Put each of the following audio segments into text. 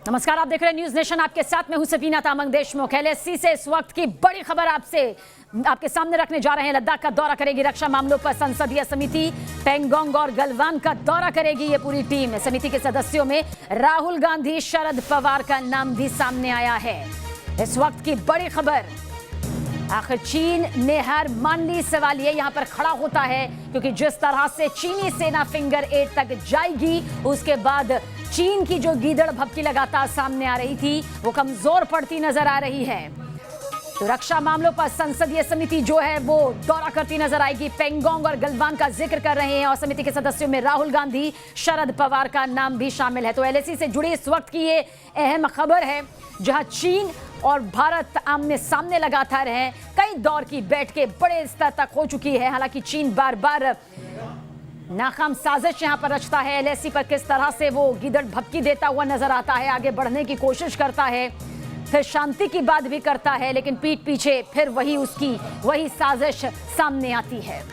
नमस्कार, आप देख रहे हैं न्यूज नेशन। आपके साथ में हूं सफीना तामंग देशमुख। LSE से इस वक्त की बड़ी खबर आपके सामने रखने जा रहे हैं। लद्दाख का दौरा करेगी रक्षा मामलों पर संसदीय समिति। पेंगोंग और गलवान का दौरा करेगी ये पूरी टीम। समिति के सदस्यों में राहुल गांधी, शरद पवार का नाम भी सामने आया है। इस वक्त की बड़ी खबर, आखिर चीन ने हार मान ली? सवाल ये यहां पर खड़ा होता है, क्योंकि जिस तरह से चीनी सेना फिंगर 8 तक जाएगी, उसके बाद चीन की जो गीदड़ भभकी लगातार सामने आ रही थी, वो कमजोर पड़ती नजर आ रही है। तो रक्षा मामलों पर संसदीय समिति जो है वो दौरा करती नजर आएगी। पेंगोंग और गलवान का जिक्र कर रहे हैं और समिति के सदस्यों में राहुल गांधी, शरद पवार का नाम भी शामिल है। तो LSE से जुड़ी इस वक्त की ये अहम खबर है, जहां चीन और भारत आमने सामने लगातार हैं। कई दौर की बैठकें बड़े स्तर तक हो चुकी है। हालांकि चीन बार बार नाकाम साजिश यहां पर रचता है। LSE पर किस तरह से वो गीदड़ भभकी देता हुआ नजर आता है, आगे बढ़ने की कोशिश करता है, फिर शांति की बात भी करता है, लेकिन पीठ पीछे फिर वही साजिश सामने आती है।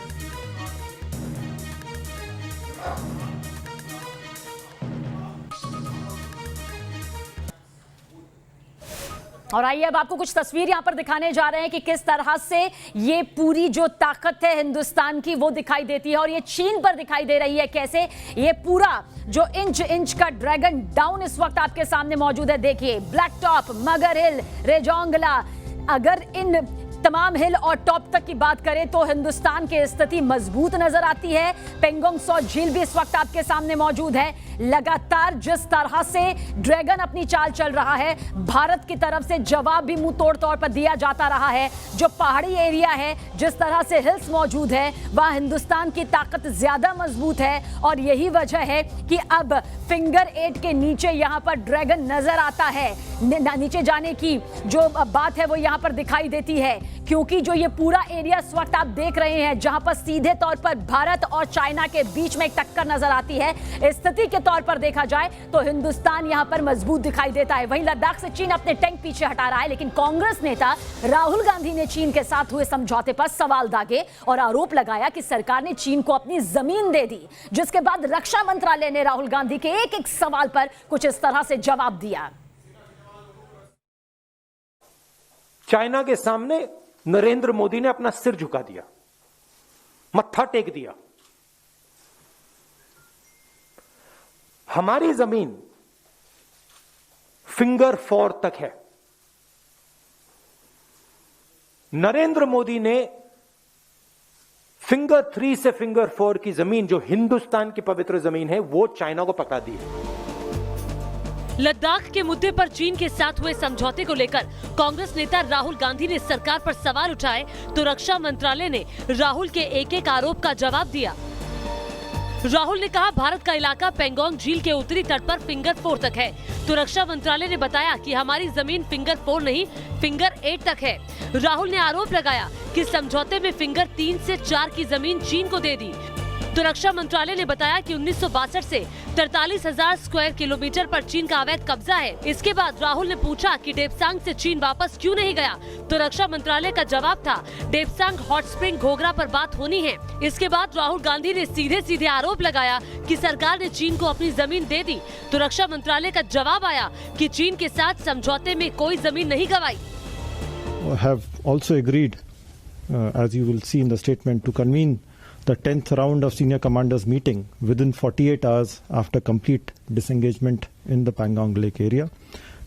और आइए अब आपको कुछ तस्वीर यहां पर दिखाने जा रहे हैं कि किस तरह से ये पूरी जो ताकत है हिंदुस्तान की वो दिखाई देती है और ये चीन पर दिखाई दे रही है। कैसे ये पूरा जो इंच का ड्रैगन डाउन इस वक्त आपके सामने मौजूद है। देखिए, ब्लैक टॉप, मगर हिल, रेजोंगला, अगर इन तमाम हिल और टॉप तक की बात करें तो हिंदुस्तान की स्थिति मजबूत नजर आती है। पेंगोंग सौ झील भी इस वक्त आपके सामने मौजूद है। लगातार जिस तरह से ड्रैगन अपनी चाल चल रहा है, भारत की तरफ से जवाब भी मुंह तोड़ तौर पर दिया जाता रहा है। जो पहाड़ी एरिया है, जिस तरह से हिल्स मौजूद है, वहां हिंदुस्तान की ताकत ज्यादा मजबूत है और यही वजह है कि अब फिंगर 8 के नीचे यहां पर ड्रैगन नजर आता है। नीचे जाने की जो बात है वो यहां पर दिखाई देती है, क्योंकि जो ये पूरा एरिया इस वक्त आप देख रहे हैं, जहां पर सीधे तौर पर भारत और चाइना के बीच में एक टक्कर नजर आती है, स्थिति के तौर पर देखा जाए तो हिंदुस्तान यहां पर मजबूत दिखाई देता है। वहीं लद्दाख से चीन अपने टैंक पीछे हटा रहा है, लेकिन कांग्रेस नेता राहुल गांधी ने चीन के साथ हुए समझौते पर सवाल दागे और आरोप लगाया कि सरकार ने चीन को अपनी जमीन दे दी, जिसके बाद रक्षा मंत्रालय ने राहुल गांधी के एक एक सवाल पर कुछ इस तरह से जवाब दिया। चाइना के सामने नरेंद्र मोदी ने अपना सिर झुका दिया, मत्था टेक दिया। हमारी जमीन फिंगर 4 तक है। नरेंद्र मोदी ने फिंगर 3 से फिंगर 4 की जमीन, जो हिंदुस्तान की पवित्र जमीन है, वो चाइना को पकड़ा दी है। लद्दाख के मुद्दे पर चीन के साथ हुए समझौते को लेकर कांग्रेस नेता राहुल गांधी ने सरकार पर सवाल उठाए तो रक्षा मंत्रालय ने राहुल के एक एक आरोप का जवाब दिया। राहुल ने कहा, भारत का इलाका पेंगोंग झील के उत्तरी तट पर फिंगर 4 तक है, तो रक्षा मंत्रालय ने बताया कि हमारी जमीन फिंगर 4 नहीं, फिंगर 8 तक है। राहुल ने आरोप लगाया कि समझौते में फिंगर 3 से 4 की जमीन चीन को दे दी, तो रक्षा मंत्रालय ने बताया कि 1962 से 43,000 स्क्वायर किलोमीटर पर चीन का अवैध कब्जा है। इसके बाद राहुल ने पूछा कि डेप्सांग से चीन वापस क्यों नहीं गया, तो रक्षा मंत्रालय का जवाब था, डेप्सांग हॉट स्प्रिंग घोघरा पर बात होनी है। इसके बाद राहुल गांधी ने सीधे सीधे आरोप लगाया कि सरकार ने चीन को अपनी जमीन दे दी, तो रक्षा मंत्रालय का जवाब आया कि चीन के साथ समझौते में कोई जमीन नहीं गंवाई। Have also agreed, as you will see in the statement, to convene the 10th round of senior commanders meeting within 48 hours after complete disengagement in the Pangong Lake area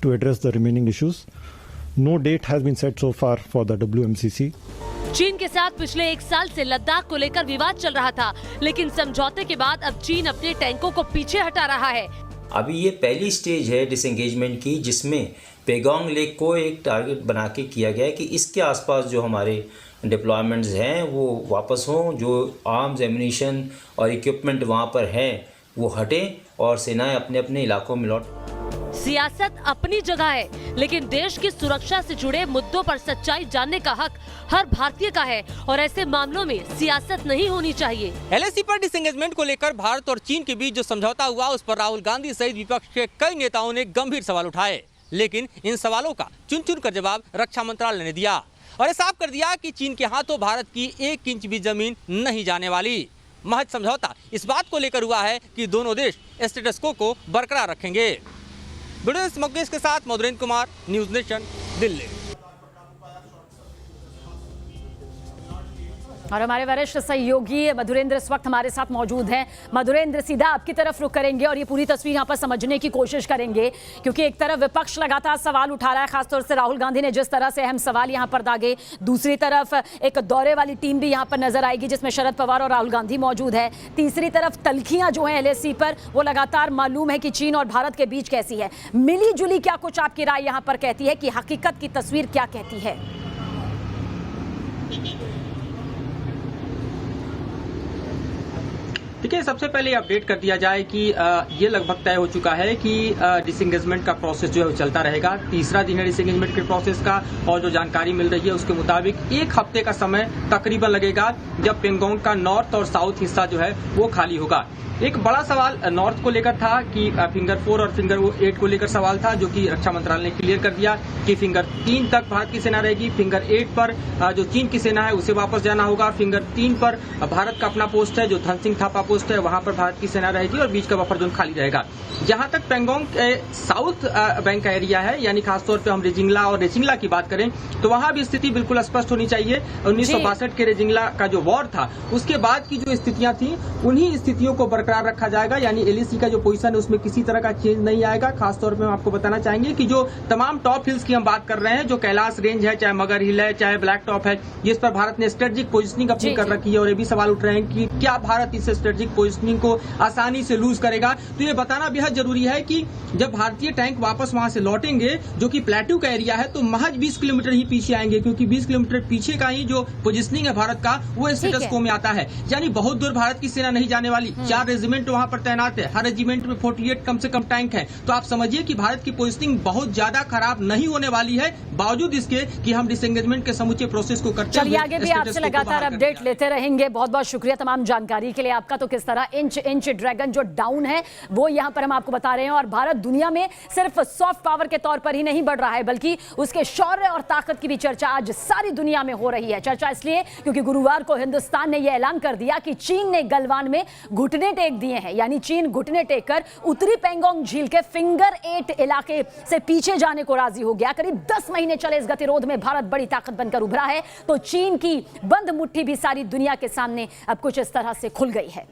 to address the remaining issues. No date has been set so far for the WMCC. चीन के साथ पिछले 1 साल से लद्दाख को लेकर विवाद चल रहा था, लेकिन समझौते के बाद अब चीन अपने टैंकों को पीछे हटा रहा है। अभी ये पहली स्टेज है डिसएंगेजमेंट की, जिसमें पेंगोंग लेक को एक टारगेट बना के किया गया है कि इसके आसपास जो हमारे डिप्लॉयमेंट्स हैं वो वापस हों, जो आर्म्स, एम्यूनिशन और इक्विपमेंट वहाँ पर है वो हटें और सेनाएं अपने अपने इलाकों में लौट। सियासत अपनी जगह है, लेकिन देश की सुरक्षा से जुड़े मुद्दों पर सच्चाई जानने का हक हर भारतीय का है और ऐसे मामलों में सियासत नहीं होनी चाहिए। LSE पर डिसएंगेजमेंट को लेकर भारत और चीन के बीच जो समझौता हुआ, उस पर राहुल गांधी सहित विपक्ष के कई नेताओं ने गंभीर सवाल उठाए, लेकिन इन सवालों का चुन चुन कर जवाब रक्षा मंत्रालय ने दिया और ये साफ कर दिया कि चीन के हाथों भारत की 1 इंच भी जमीन नहीं जाने वाली। महज समझौता इस बात को लेकर हुआ है कि दोनों देश स्टेटस को बरकरार रखेंगे। वीडियो मुकेश के साथ मधुरेंद्र कुमार, न्यूज नेशन, दिल्ली। और हमारे वरिष्ठ सहयोगी मधुरेंद्र इस वक्त हमारे साथ मौजूद हैं। मधुरेंद्र, सीधा आपकी तरफ रुख करेंगे और ये पूरी तस्वीर यहाँ पर समझने की कोशिश करेंगे, क्योंकि एक तरफ विपक्ष लगातार सवाल उठा रहा है, खासतौर से राहुल गांधी ने जिस तरह से अहम सवाल यहाँ पर दागे। दूसरी तरफ एक दौरे वाली टीम भी यहाँ पर नजर आएगी जिसमें शरद पवार और राहुल गांधी मौजूद है। तीसरी तरफ तल्खियां जो है LAC पर, वो लगातार मालूम है कि चीन और भारत के बीच कैसी है। मिली जुली क्या कुछ आपकी राय यहाँ पर कहती है कि हकीकत की तस्वीर क्या कहती है? देखिए, सबसे पहले अपडेट कर दिया जाए कि ये लगभग तय हो चुका है कि डिसएंगेजमेंट का प्रोसेस जो है वो चलता रहेगा। तीसरा दिन है डिसएंगेजमेंट के प्रोसेस का, और जो जानकारी मिल रही है उसके मुताबिक 1 हफ्ते का समय तकरीबन लगेगा, जब पेंगोंग का नॉर्थ और साउथ हिस्सा जो है वो खाली होगा। एक बड़ा सवाल नॉर्थ को लेकर था कि फिंगर 4 और फिंगर 8 को लेकर सवाल था, जो कि रक्षा मंत्रालय ने क्लियर कर दिया कि फिंगर 3 तक भारत की सेना रहेगी, फिंगर 8 पर जो चीन की सेना है उसे वापस जाना होगा, फिंगर 3 पर भारत का अपना पोस्ट है जो धनसिंह थापा पोस्ट है, वहां पर भारत की सेना रहेगी और बीच का बफर जोन खाली रहेगा। जहां तक पेंगोंग साउथ बैंक का एरिया है, यानी खासतौर पर हम रेजिंगला और रेचिंगला की बात करें तो वहां भी स्थिति बिल्कुल स्पष्ट होनी चाहिए। 1962 के रेजिंगला का जो वॉर था उसके बाद की जो स्थितियां थी उन्हीं स्थितियों को बरकरार रखा जाएगा, यानी LAC का जो पोजीशन है उसमें किसी तरह का चेंज नहीं आएगा। खासतौर पे हम आपको बताना चाहेंगे कि जो तमाम टॉप हिल्स की हम बात कर रहे हैं, जो कैलाश रेंज है, चाहे मगर हिल है, चाहे ब्लैक टॉप है, जिस पर भारत ने स्ट्रेटेजिक पोजीशनिंग अपनी कर रखी है, और ये भी सवाल उठ रहे हैं कि क्या भारत इस स्ट्रेटेजिक पोजीशनिंग को आसानी से लूज करेगा। तो ये बताना बेहद जरूरी है कि जब भारतीय टैंक वापस वहां से लौटेंगे, जो कि प्लेट्यू का एरिया है, तो महज 20 किलोमीटर ही पीछे आएंगे, क्योंकि 20 किलोमीटर पीछे का ही जो पोजीशनिंग है भारत का वो स्टेटस को में आता है। यानी बहुत दूर भारत की सेना नहीं जाने वाली। 4 रेजिमेंट वहां पर तैनात है, हर रेजिमेंट में 48 कम से कम टैंक है। तो आप समझिए कि भारत की पोजीशनिंग बहुत ज्यादा खराब नहीं होने वाली है, बावजूद इसके कि हम डिसएंगेजमेंट के समूचे प्रोसेस को करते हैं। चलिए आगे भी आपसे लगातार अपडेट लेते रहेंगे। बहुत बहुत शुक्रिया तमाम जानकारी के लिए आपका। तो किस तरह इंच ड्रैगन जो डाउन है वो यहाँ पर हम आपको बता रहे हैं, और भारत दुनिया में सिर्फ सॉफ्ट पावर के तौर पर ही नहीं बढ़ रहा है, बल्कि उसके शौर्य और ताकत की भी चर्चा आज सारी दुनिया में हो रही है। चर्चा इसलिए क्योंकि गुरुवार को हिंदुस्तान ने यह ऐलान कर दिया कि चीन ने गलवान में घुटने टेक दिए हैं, यानी चीन घुटने टेककर उत्तरी पेंगोंग झील के फिंगर 8 इलाके से पीछे जाने को राजी हो गया। करीब 10 महीने चले इस गतिरोध में भारत बड़ी ताकत बनकर उभरा है, तो चीन की बंद मुट्ठी भी सारी दुनिया के सामने अब कुछ इस तरह से खुल गई है।